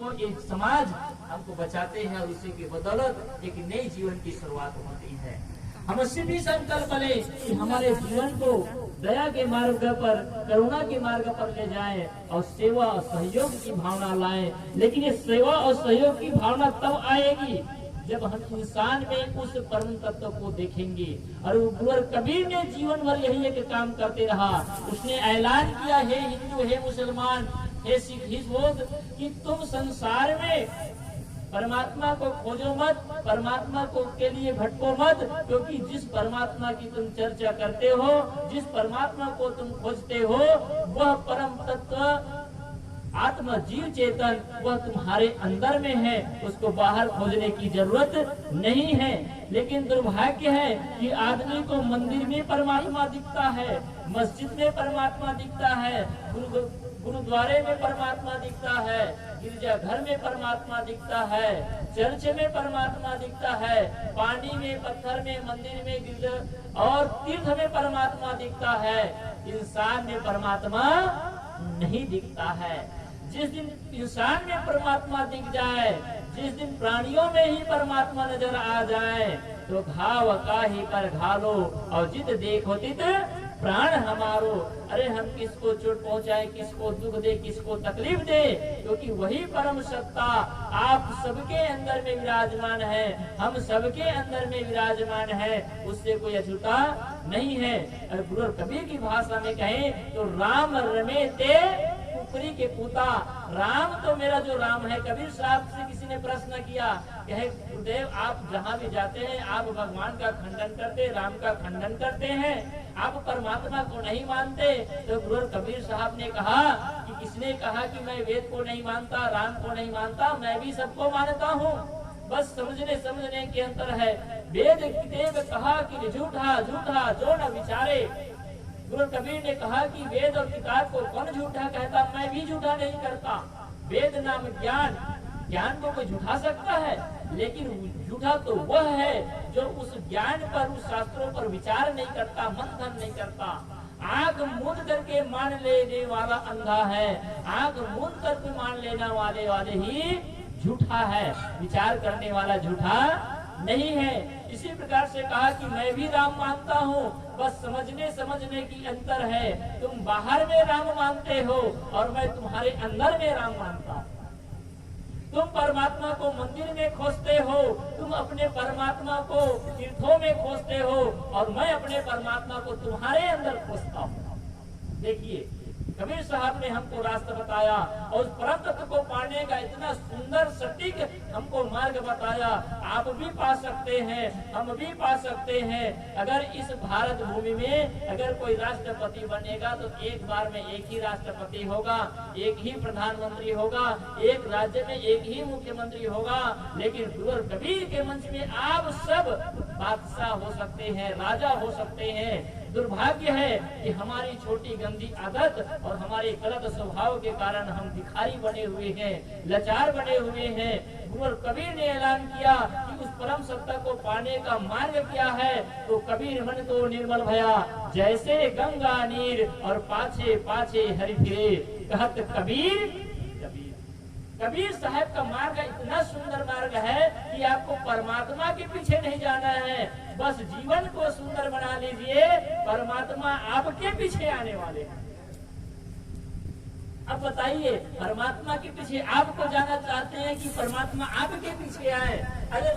को एक समाज हमको बचाते हैं और उसी की बदौलत एक नई जीवन की शुरुआत होती है। हम उससे भी संकल्प लें कि हमारे जीवन को दया के मार्ग पर, करुणा के मार्ग पर ले जाएं और सेवा और सहयोग की भावना लाएं। लेकिन ये सेवा और सहयोग की भावना तब आएगी जब हम इंसान में उस परम तत्व को देखेंगे। और गुरु कबीर ने जीवन भर यही एक काम करते रहा। उसने ऐलान किया, हे हिंदू, हे मुसलमान, हे सिख, हे बौद्ध, कि तुम संसार में परमात्मा को खोजो मत, परमात्मा को के लिए भटको मत, क्योंकि जिस परमात्मा की तुम चर्चा करते हो, जिस परमात्मा को तुम खोजते हो, वह परम तत्व आत्मा जीव चेतन वह तुम्हारे अंदर में है। उसको बाहर खोजने की जरूरत नहीं है। लेकिन दुर्भाग्य है कि आदमी को मंदिर में परमात्मा दिखता है, मस्जिद में परमात्मा दिखता है, गुरुद्वारे में परमात्मा दिखता है, गिरजाघर में परमात्मा दिखता है, चर्च में परमात्मा दिखता है, पानी में, पत्थर में, मंदिर में, गिरजा और तीर्थ में परमात्मा दिखता है। इंसान में परमात्मा नहीं दिखता है। जिस दिन इंसान में परमात्मा दिख जाए, जिस दिन प्राणियों में ही परमात्मा नजर आ जाए, तो घाव काहि पर घालो और जित देखो तित प्राण हमारो। अरे हम किसको चोट पहुंचाए, किसको दुख दे, किसको तकलीफ दे, क्योंकि वही परम सत्ता आप सबके अंदर में विराजमान है, हम सबके अंदर में विराजमान है, उससे कोई अछूता नहीं है। और गुरु कबीर की भाषा में कहें तो राम रमे ते पुत्री के पुता। राम तो मेरा जो राम है। कबीर साहब से किसी ने प्रश्न किया, कहे गुरुदेव आप जहाँ भी जाते हैं आप भगवान का खंडन करते, राम का खंडन करते हैं, आप परमात्मा को नहीं मानते। तो गुरु कबीर साहब ने कहा कि किसने कहा कि मैं वेद को नहीं मानता, राम को नहीं मानता, मैं भी सबको मानता हूँ। बस समझने के अंतर है। वेद देव कहा कि झूठा झूठा जो न विचारे। गुरु कबीर ने कहा कि वेद और किताब को कौन झूठा कहता, मैं भी झूठा नहीं करता। वेद नाम ज्ञान, ज्ञान को कोई झूठा सकता है, लेकिन झूठा तो वह है जो उस ज्ञान पर, उस शास्त्रों पर विचार नहीं करता, मंथन नहीं करता। आंख मूंद करके मान लेने वाला अंधा है, आंख मूंद करके मान लेना वाले ही झूठा है, विचार करने वाला झूठा नहीं है। इसी प्रकार से कहा कि मैं भी राम मानता हूँ, बस समझने की अंतर है। तुम बाहर में राम मानते हो और मैं तुम्हारे अंदर में राम मानता हूँ। तुम परमात्मा को मंदिर में खोजते हो, तुम अपने परमात्मा को तीर्थों में खोजते हो और मैं अपने परमात्मा को तुम्हारे अंदर खोजता हूँ। देखिए कबीर साहब ने हमको रास्ता बताया और उस परम तत्व को पाने का इतना सुंदर सटीक हमको मार्ग बताया। आप भी पा सकते हैं, हम भी पा सकते हैं। अगर इस भारत भूमि में अगर कोई राष्ट्रपति बनेगा तो एक बार में एक ही राष्ट्रपति होगा, एक ही प्रधानमंत्री होगा, एक राज्य में एक ही मुख्यमंत्री होगा। लेकिन गुरु कबीर के मंच में आप सब बादशाह हो सकते हैं, राजा हो सकते हैं। दुर्भाग्य है कि हमारी छोटी गंदी आदत और हमारे गलत स्वभाव के कारण हम भिखारी बने हुए हैं, लाचार बने हुए हैं। गुरु कबीर ने ऐलान किया कि उस परम सत्ता को पाने का मार्ग क्या है, तो कबीर मन तो निर्मल भया जैसे गंगा नीर और पाछे पाछे हरि फिरे। कहत कबीर कबीर साहब का मार्ग इतना सुंदर मार्ग है कि आपको परमात्मा के पीछे नहीं जाना है, बस जीवन को सुंदर बना लीजिए, परमात्मा आपके पीछे आने वाले हैं। अब बताइए परमात्मा के पीछे आपको जाना चाहते हैं कि परमात्मा आपके पीछे आए? अरे